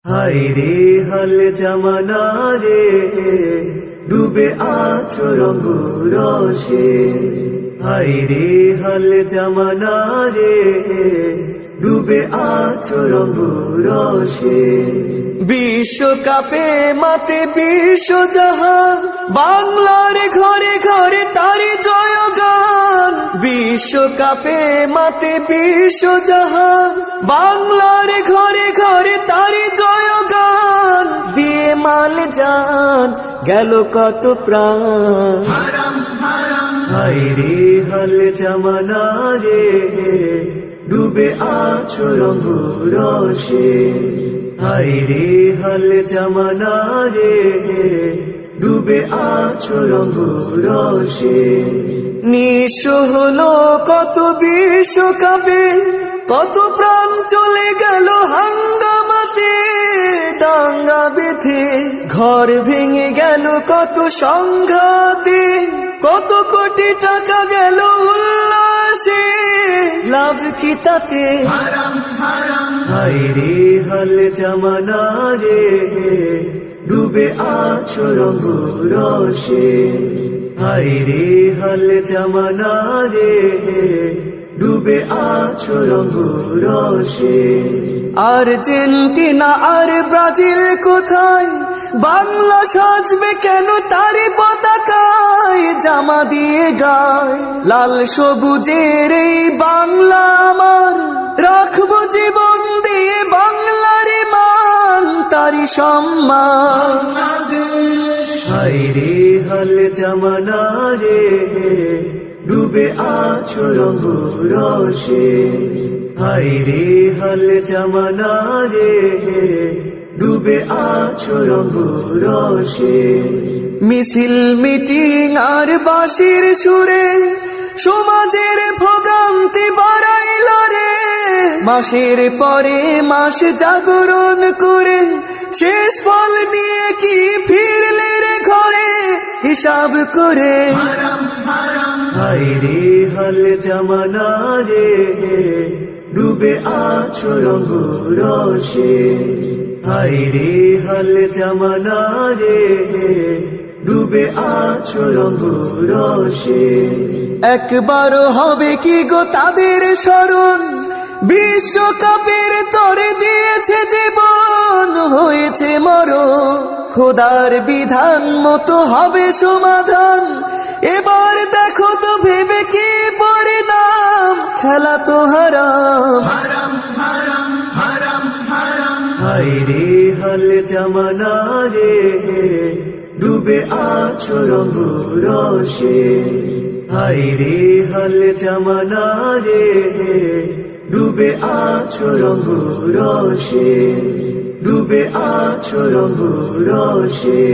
হায় রে হাল জামানা রে, ডুবে আছো রঙ রসে। হায় রে হাল জামানা রে, ডুবে আছো রঙ রসে। বিশ্বকাপে মাতে বিশ্বজাহান, বাংলার ঘরে ঘরে তারি জয়গান। বিশ্বকাপে মাতে বিশ্বজাহান, বাংলার ঘরে ঘরে তারি জয়গান। দিয়ে মাল জান গেল কত প্রাণ, হায় রে হাল জামানা রে, ডুবে আছো রঙ রসে। হায় রে হাল জামানা রে, ডুবে আছো রঙ রসে। নিঃস্ব হলো কত বিশ্বকাপে, কত প্রাণ চলে গেল হাঙ্গামাতে। দাঙ্গা বেঁধে ঘর ভেঙে গেল কত সংঘাতে, কত কোটি টাকা গেল উল্লাসে। লাভ কি তাতে, হায় রে হাল জামানা রে, ডুবে আছো রঙ রসে। হায় রে হাল জামানা রে, ডুবে আছো রঙ রসে। আর্জেন্টিনা আর ব্রাজিল কোথায়, বাংলা সাজবে কেন তারি পতাকায়। জামা দিয়ে গায় লাল সবুজের এই বাংলা আমার, রাখবো জীবন দিয়ে বাংলার মান, তারি সম্মান। হায় রে হাল জামানা রে, ডুবে আছো রঙ রসে। হায় রে হাল জামানা রে, ডুবে আছো রঙ রসে। মিছিল মিটিং আর বাঁশির সুরে, সমাজের ভোগান্তি বাড়াইল রে। মাসের পরে মাস জাগরণ করে, শেষ ফল নিয়ে কি ফিরলে রে ঘরে হিসাব করে। হায় রে হাল জামানা রে, ডুবে আছো রঙ রসে। হায় রে হাল জামানা রে, ডুবে আছো রঙ রসে। একবারও হবে কি গো তাদের স্মরণ, বিশ্বকাপের তরে দিয়েছে জীবন, হয়েছে মরণ। খোদার বিধান মতো হবে সমাধান, এবার দেখো তো ভেবে কি পরিণাম। খেলা তো হারাম, হায় রে হাল জামানা রে, ডুবে আছো রঙ রসে। হায় রে হাল জামানা রে, ডুবে আছো রঙ রসে। ডুবে আছো রঙ রসে।